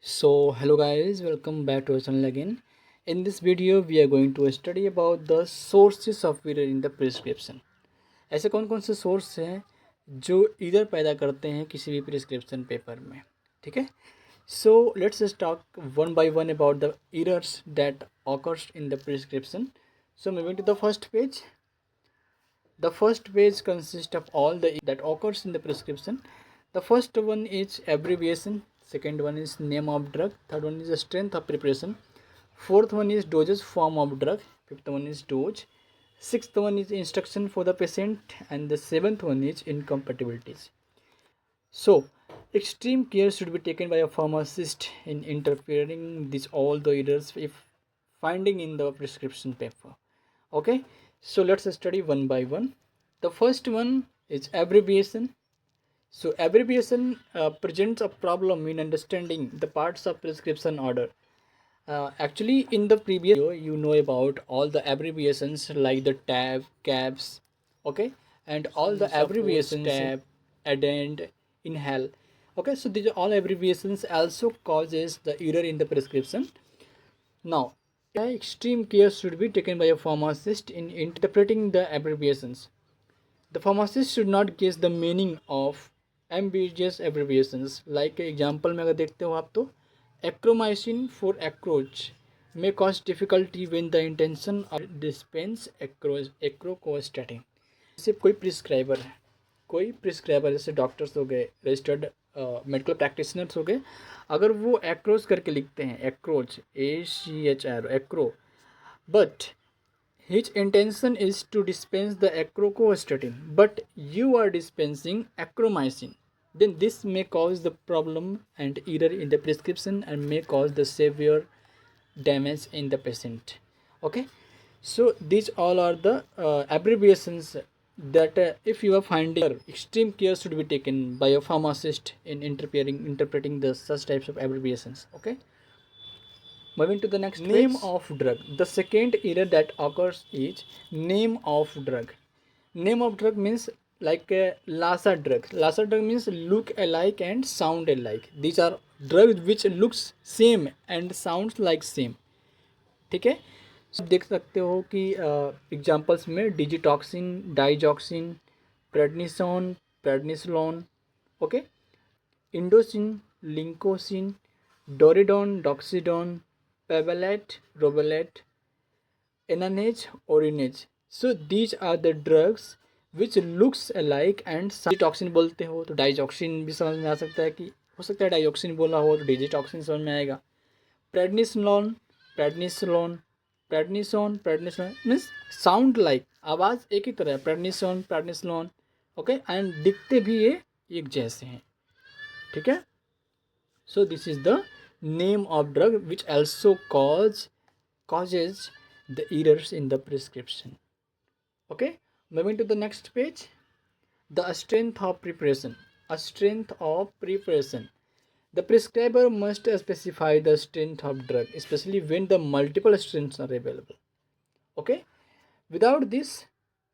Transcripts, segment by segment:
So hello guys, welcome back to our channel again. In this video we are going to study about the sources of error in the prescription. ऐसे कौन कौन से source हैं जो इधर पैदा करते हैं किसी भी प्रिस्क्रिप्शन पेपर में, ठीक है. So let's talk one by one about the errors that occurs in the prescription. So moving to the first page. The first page consists of all the that occurs in the prescription. The first one is abbreviation, second one is name of drug, third one is the strength of preparation, fourth one is dosage form of drug, fifth one is dose, sixth one is instruction for the patient, and the seventh one is incompatibilities. So extreme care should be taken by a pharmacist in interpreting these all the errors if finding in the prescription paper. Okay, so let's study one by one. The first one is abbreviation. So abbreviation presents a problem in understanding the parts of prescription order. Actually, in the previous video, you know about all the abbreviations like the tab, caps, okay, and all the abbreviations tab, addend, inhale. Okay, so these are all abbreviations also causes the error in the prescription. Now, extreme care should be taken by a pharmacist in interpreting the abbreviations. The pharmacist should not guess the meaning of ambiguous abbreviations. Like example में अगर देखते हो आप तो acromycin for acroach may cause difficulty when the intention of dispense acrocostatin. जैसे कोई prescriber जैसे doctors हो गए, रजिस्टर्ड मेडिकल प्रैक्टिशनर्स हो गए, अगर वो एक्रोच करके लिखते हैं, एक्रोच ACHR Acro, but his intention is to dispense the acrocostatin, but you are dispensing acromycin, then this may cause the problem and error in the prescription and may cause the severe damage in the patient. Okay, so these all are the abbreviations that if you are finding, extreme care should be taken by a pharmacist in interpreting the such types of abbreviations. Okay, moving to the next name of drug. The second error that occurs is name of drug. Name of drug means like Lassa drug. Lassa drug means look alike and sound alike. These are drugs which looks same and sounds like same. ठीक है, so, देख सकते हो कि examples में digitoxin, digoxin, prednisone, prednisolone, okay, Indocin, Lincocin, Doriden, Doxidone, Peblet, Robelet, Enanase, Orinase. So these are the drugs which looks alike and digitoxin बोलते हो तो डाइजॉक्सिन भी समझ में आ सकता है, कि हो सकता है डाइजॉक्सिन बोला हो तो डिजिटॉक्सिन समझ में आएगा. Prednisolone, prednisolone, prednisone, prednisone means sound like, आवाज़ एक ही तरह है, प्रेडनिसोन, प्रेडनिसोलोन, ओके, एंड दिखते भी ये एक जैसे हैं. ठीक है, so this is the name of drug which also causes the errors in the prescription. Okay, moving to the next page. The strength of preparation. A strength of preparation. The prescriber must specify the strength of drug, especially when the multiple strengths are available. Okay, without this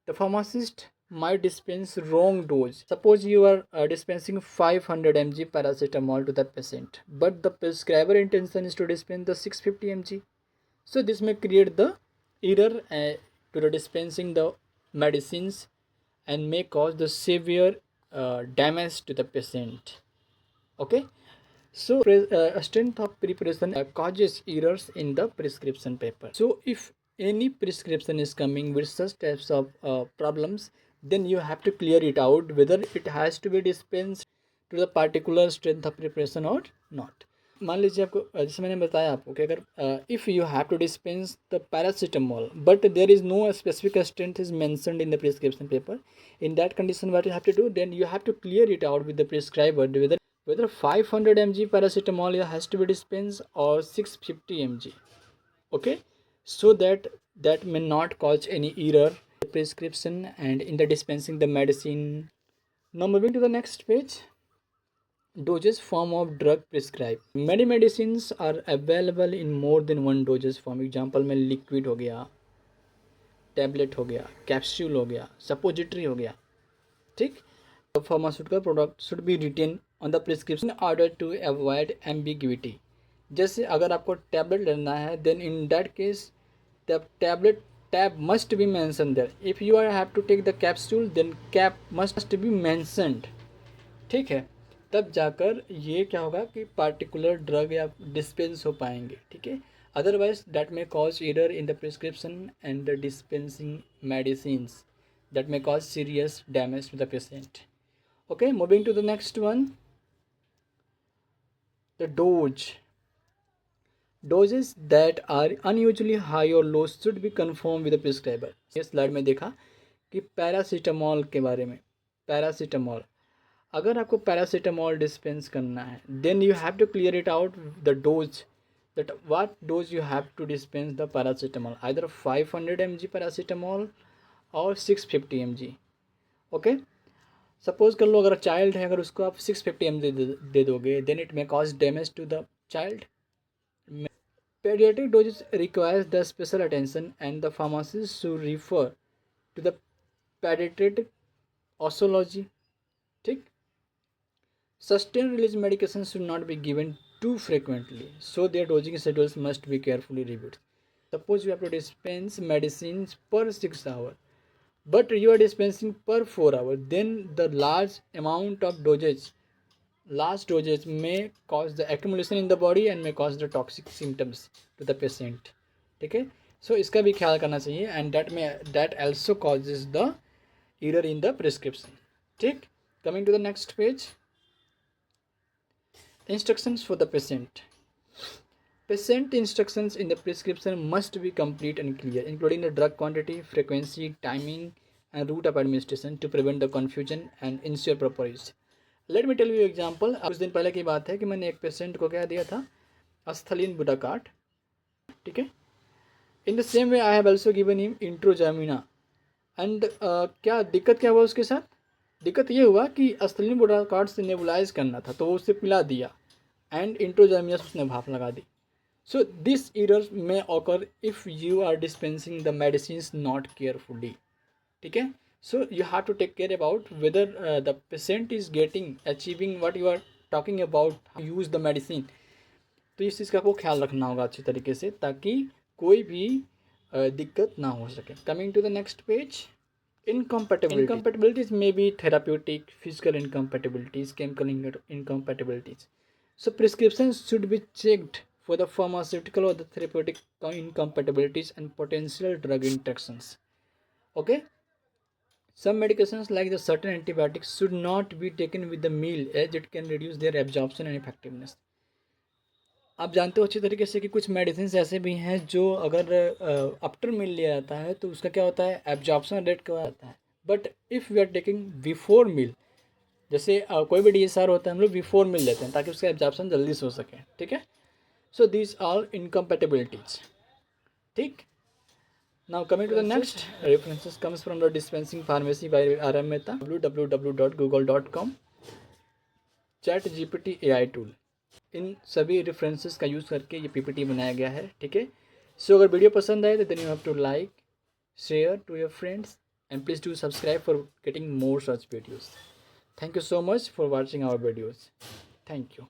the pharmacist might dispense wrong dose. Suppose you are dispensing 500 mg paracetamol to the patient, but the prescriber intention is to dispense the 650 mg. So this may create the error to the dispensing the medicines and may cause the severe damage to the patient. Okay, so strength of preparation causes errors in the prescription paper. So if any prescription is coming with such types of problems, then you have to clear it out whether it has to be dispensed to the particular strength of preparation or not. मान लीजिए आपको जैसे मैंने बताया आपको कि अगर if you have to dispense the paracetamol but there is no specific strength is mentioned in the prescription paper, in that condition what you have to do, then you have to clear it out with the prescriber whether 500 mg paracetamol has to be dispensed or 650 mg. Okay, so that may not cause any error in the prescription and in the dispensing the medicine. Now moving to the next page. Dosage form of drug prescribed. Many medicines are available in more than one dosage form. Example में liquid हो गया, tablet हो गया, capsule हो गया, suppository हो गया. ठीक, pharmaceutical product should be written on the prescription in order to avoid ambiguity. जैसे अगर आपको टैबलेट लेना है, then in that case the tablet tab must be mentioned there. If you are have to take the capsule, then cap must be mentioned. ठीक है, तब जाकर ये क्या होगा कि पार्टिकुलर ड्रग या डिस्पेंस हो पाएंगे. ठीक है, otherwise that may cause error in the prescription and the dispensing medicine, that may cause serious damage to the patient. Okay, moving to the next one, the doses that are unusually high or low should be confirmed with the prescriber. ये slide में देखा कि paracetamol के बारे में. Paracetamol, अगर आपको paracetamol dispense करना है, then you have to clear it out the dose, that what dose you have to dispense the paracetamol, either 500 mg paracetamol or 650 mg. Okay, suppose कर लो अगर चाइल्ड है, अगर उसको आप 650 mg दे दोगे, then it may cause damage to the child. Pediatric dosage requires the special attention and the pharmacist should refer to the pediatric osology. ठीक, sustained release medications should not be given too frequently, so their dosing schedules must be carefully reviewed. Suppose you have to dispense medicines per 6 hours, but you are dispensing per 4 hours, then the large dosage may cause the accumulation in the body and may cause the toxic symptoms to the patient. ठीक है, सो इसका भी ख्याल करना चाहिए, and that also causes the error in the prescription. ठीक, coming to the next page, instructions for the patient. Patient instructions in the prescription must be complete and clear, including the drug quantity, frequency, timing and route of administration to prevent the confusion and ensure proper use. Let me tell you example. कुछ दिन पहले की बात है कि मैंने एक patient को क्या दिया था, अस्थलीन बुडाकाट. ठीक है, in the same way I have also given him introzamina. And क्या दिक्कत क्या हुआ उसके साथ, दिक्कत ये हुआ कि अस्थलीन बुडाकाट से नेबुलाइज करना था, तो वो उसे पिला दिया एंड इंट्रोजामिना उसने भाप लगा दी. So this error may occur if you are dispensing the medicine not carefully. ठीक है, so you have to take care about whether the patient is achieving what you are talking about, use the medicine. तो इस चीज़ का आपको ख्याल रखना होगा अच्छी तरीके से, ताकि कोई भी दिक्कत ना हो सके. Coming to the next page, incompatibilities may be therapeutic, physical incompatibilities, chemical incompatibilities. So prescriptions should be checked for the pharmaceutical or the therapeutic incompatibilities and potential drug interactions. Okay, some medications like the certain antibiotics should not be taken with the meal as it can reduce their absorption and effectiveness. आप जानते हो अच्छी तरीके से कि कुछ medicine ऐसे भी हैं जो अगर आफ्टर मील लिया जाता है तो उसका क्या होता है, एब्जॉर्प्शन रेट क्या आता है. But if we are taking before meal, जैसे कोई भी DSR होता है, हम लोग बिफोर मील लेते हैं ताकि उसका एब्जॉर्प्शन जल्दी से हो सके. ठीक है, सो दीज आर इनकम्पैटिबिलिटीज. ठीक, now coming to the next, references comes from the dispensing pharmacy by RM Mehta, www.google.com, ChatGPT AI tool. इन सभी रेफरेंसेस का यूज़ करके ये PPT बनाया गया है. ठीक है, सो अगर वीडियो पसंद आए तो then you have to like, share to your friends and please do subscribe for getting more such videos. Thank you so much for watching our videos. Thank you.